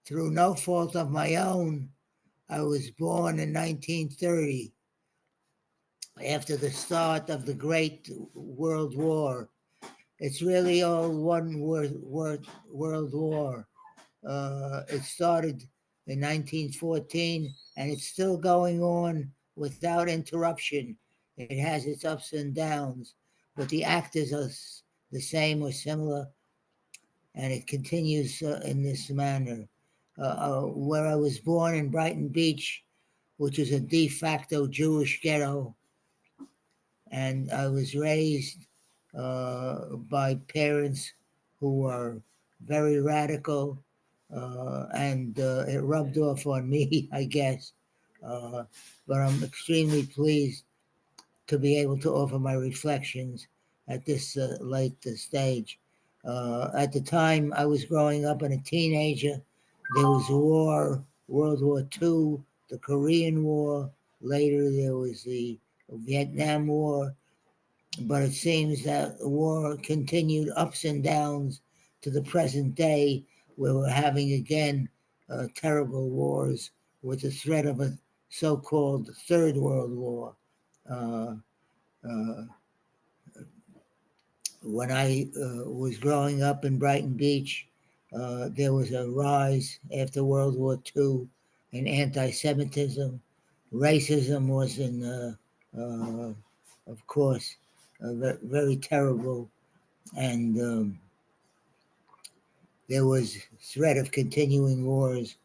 through no fault of my own, I was born in 1930, after the start of the Great World War. It's really all one world war. It started in 1914, and it's still going on without interruption. It has its ups and downs, but the actors are the same or similar, and it continues in this manner. Where I was born in Brighton Beach, which is a de facto Jewish ghetto, and I was raised by parents who were very radical, and it rubbed off on me, I guess. Uh, but I'm extremely pleased to be able to offer my reflections at this late stage. At the time I was growing up and a teenager, there was war, World War II, the Korean War. Later there was the Vietnam War, but it seems that the war continued ups and downs to the present day, where we're having again terrible wars with the threat of a so-called Third World War. Uh, uh, when I was growing up in Brighton Beach, there was a rise after World War II in anti-Semitism. Racism was of course, very terrible, and there was threat of continuing wars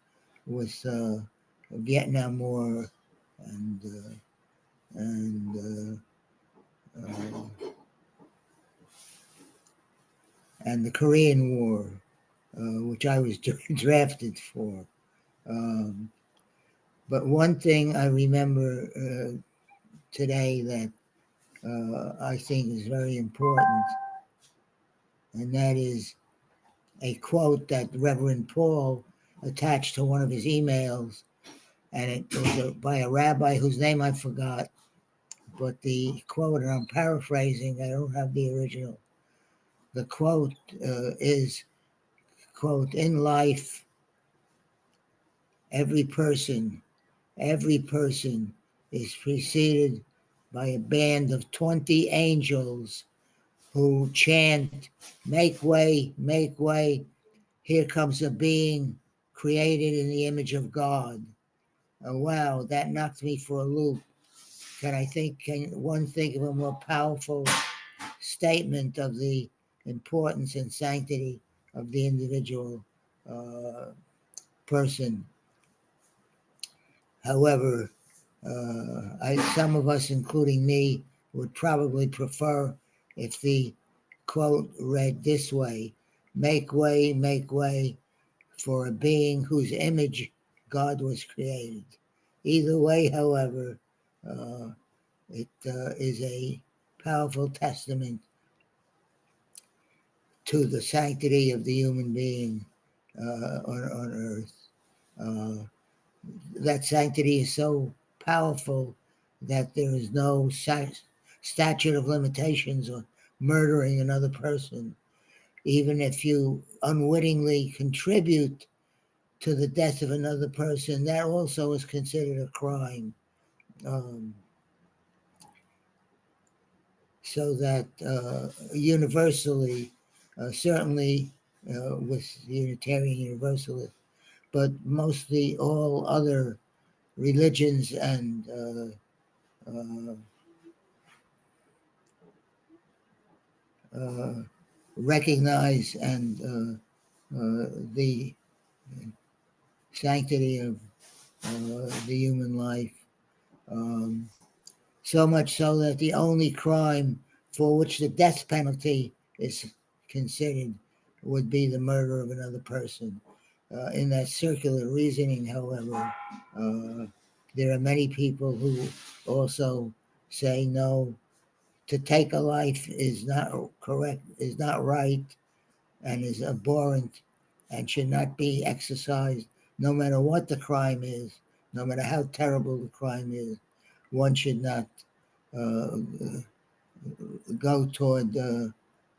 with Vietnam War and and and the Korean War, which I was drafted for. Um, but one thing I remember today that I think is very important, and that is a quote that Reverend Paul attached to one of his emails, and it was by a rabbi whose name I forgot. But the quote, and I'm paraphrasing, I don't have the original. The quote is, quote, in life, every person, every person is preceded by a band of 20 angels who chant, make way, here comes a being created in the image of God. Oh, wow, that knocked me for a loop. Can one think of a more powerful statement of the importance and sanctity of the individual uh, person? However, some of us, including me, would probably prefer if the quote read this way: make way for a being whose image God was created. Either way, however, uh, it is a powerful testament to the sanctity of the human being on earth. Uh, that sanctity is so powerful that there is no statute of limitations on murdering another person. Even if you unwittingly contribute to the death of another person, that also is considered a crime. Um, so that universally, certainly with Unitarian Universalists, but mostly all other religions and recognize and the sanctity of the human life. Um, so much so that the only crime for which the death penalty is considered would be the murder of another person. In that circular reasoning, however, there are many people who also say no, to take a life is not correct, is not right, and is abhorrent and should not be exercised no matter what the crime is, no matter how terrible the crime is. One should not uh, go toward the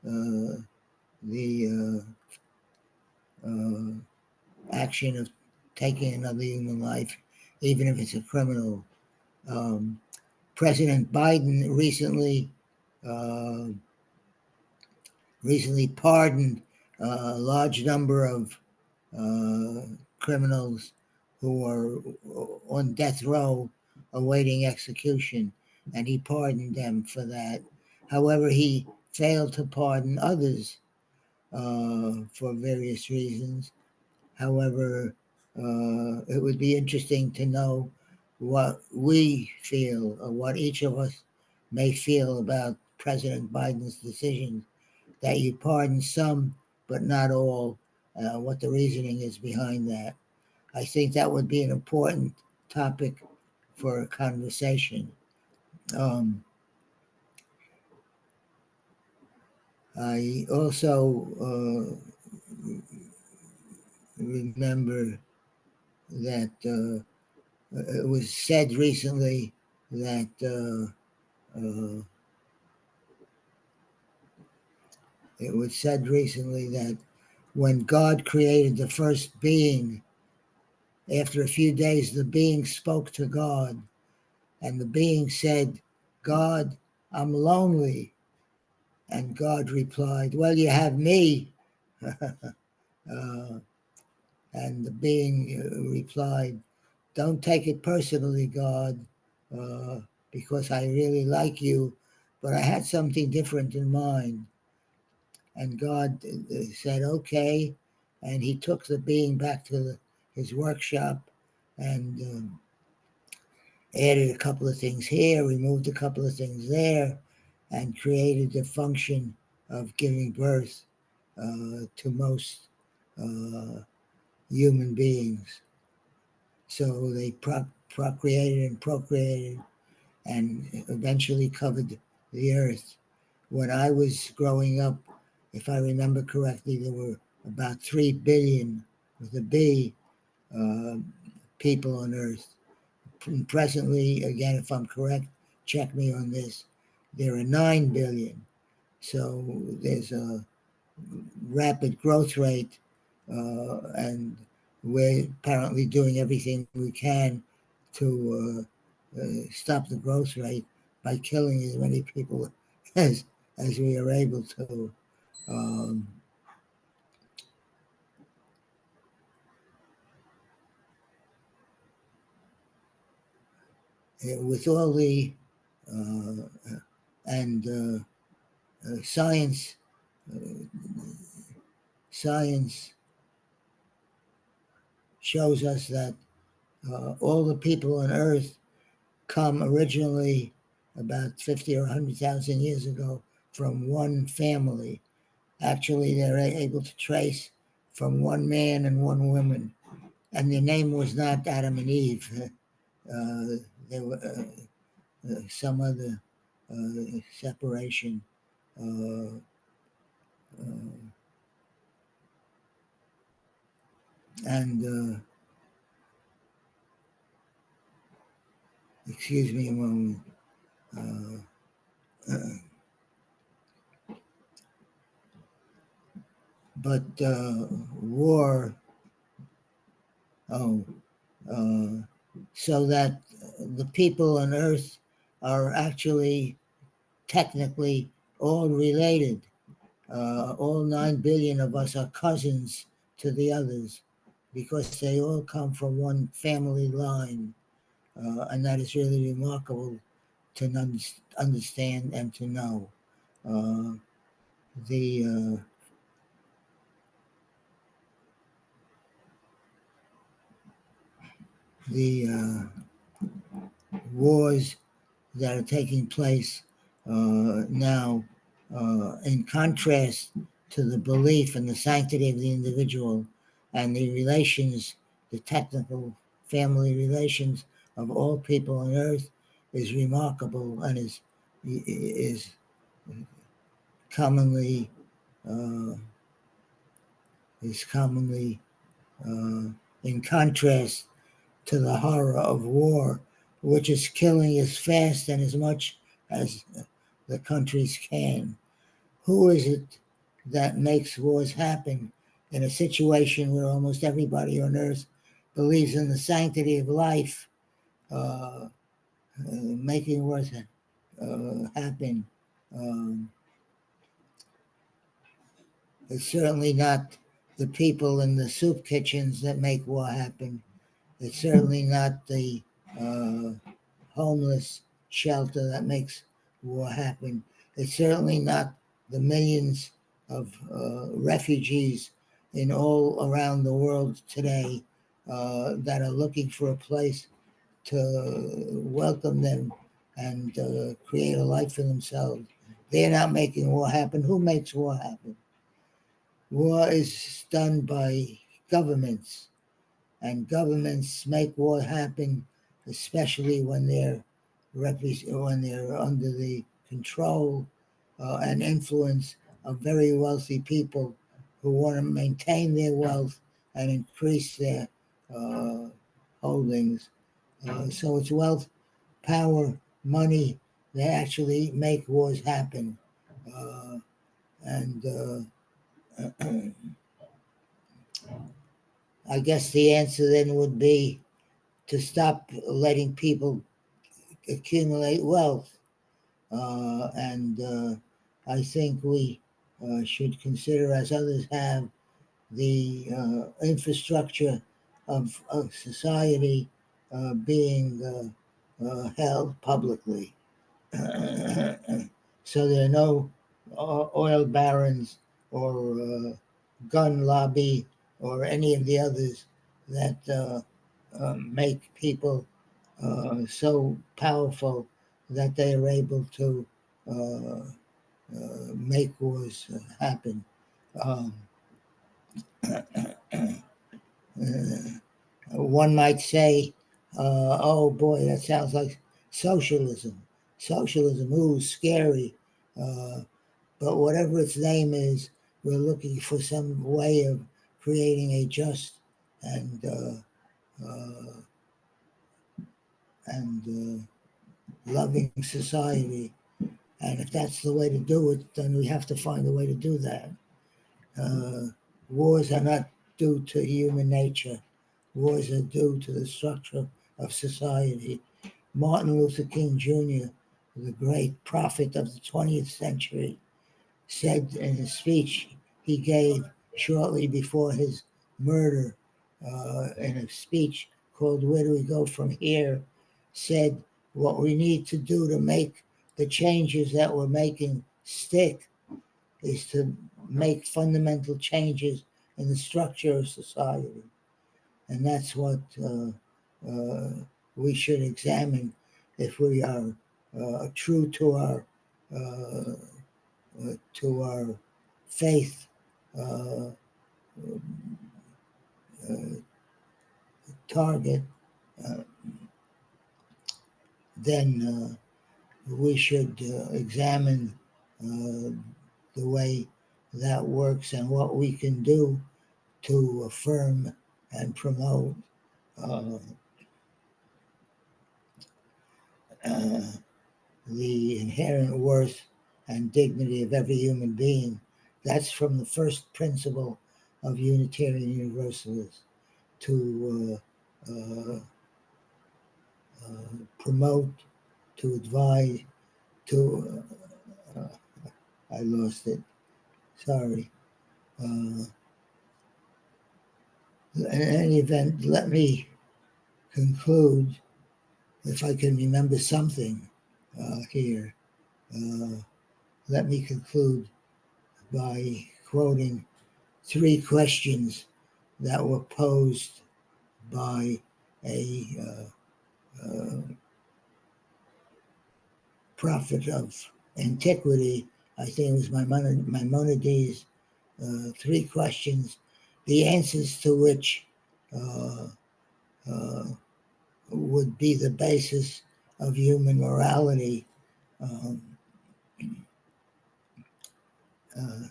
uh, action of taking another human life, even if it's a criminal. President Biden uh, recently pardoned a large number of uh, criminals who are on death row awaiting execution, and he pardoned them for that. However, he failed to pardon others for various reasons. However, it would be interesting to know what we feel, or what each of us may feel about President Biden's decision that you pardon some but not all, what the reasoning is behind that. I think that would be an important topic for a conversation. Um, I also remember that it was said recently that when God created the first being, after a few days, the being spoke to God, and the being said, "God, I'm lonely." And God replied, "Well, you have me." And the being replied, "Don't take it personally, God, uh, because I really like you, but I had something different in mind." And God said, "Okay." And he took the being back to his workshop and added a couple of things here, removed a couple of things there, and created the function of giving birth to most uh, human beings. So they procreated and procreated and eventually covered the earth. When I was growing up, if I remember correctly, there were about 3 billion, with a B, uh, people on earth. Presently, again, if I'm correct, check me on this, there are 9 billion. So there's a rapid growth rate, and we're apparently doing everything we can to stop the growth rate by killing as many people as as we are able to. Um, with all the and science, uh, science shows us that all the people on Earth come originally about 50 or 100,000 years ago from one family. Actually, they're able to trace from one man and one woman, and their name was not Adam and Eve. There were some other separation. Uh, and excuse me a moment. Uh, but war, oh, uh, so that the people on Earth are actually technically all related. All 9 billion of us are cousins to the others because they all come from one family line. And that is really remarkable to understand and to know. Uh, the wars that are taking place now, in contrast to the belief in the sanctity of the individual and the relations, the technical family relations of all people on earth, is remarkable and is commonly uh, is commonly in contrast to the horror of war, which is killing as fast and as much as the countries can. Who is it that makes wars happen? in a situation where almost everybody on earth believes in the sanctity of life, making wars happen. Um, it's certainly not the people in the soup kitchens that make war happen. It's certainly not the uh, homeless shelter that makes war happen. It's certainly not the millions of refugees in all around the world today that are looking for a place to welcome them and create a life for themselves. They're not making war happen. Who makes war happen? War is done by governments, and governments make war happen, especially when when they're under the control and influence of very wealthy people who want to maintain their wealth and increase their uh, holdings. So it's wealth, power, money that actually make wars happen. Uh, and I guess the answer then would be to stop letting people accumulate wealth. And I think we should consider, as others have, the infrastructure of society being held publicly. So there are no oil barons or gun lobby or any of the others that make people so powerful that they are able to uh, make wars happen. Um, One might say, oh boy, that sounds like socialism. Socialism, ooh, scary. Uh, but whatever its name is, we're looking for some way of creating a just and loving society. And if that's the way to do it, then we have to find a way to do that. Uh, Wars are not due to human nature. Wars are due to the structure of society. Martin Luther King Jr., the great prophet of the 20th century, said in a speech he gave shortly before his murder, in a speech called Where Do We Go From Here, said, what we need to do to make the changes that we're making stick is to make fundamental changes in the structure of society. And that's what uh, we should examine if we are true uh, to our faith uh, target. Uh, then we should examine the way that works and what we can do to affirm and promote uh, uh, the inherent worth and dignity of every human being. That's from the first principle of Unitarian Universalists to promote, to advise, to, I lost it, sorry. In any event, let me conclude, if I can remember something here, uh, let me conclude by quoting three questions that were posed by a prophet of antiquity. I think it was Maimonides. Three questions, the answers to which uh, uh, would be the basis of human morality. Um, uh,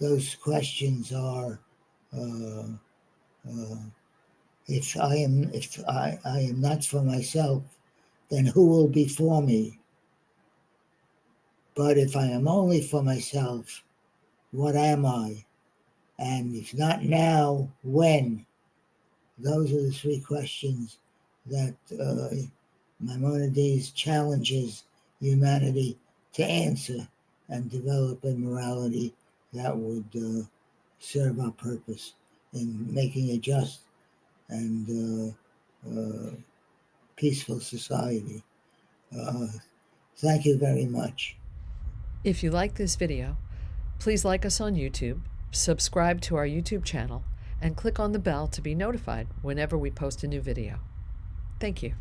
those questions are: uh, uh, if I am not for myself, then who will be for me? But if I am only for myself, what am I? And if not now, when? Those are the three questions that Maimonides challenges humanity to answer and develop a morality that would serve our purpose in making a just and peaceful society. Uh, Thank you very much. If you like this video, please like us on YouTube, subscribe to our YouTube channel, and click on the bell to be notified whenever we post a new video. Thank you.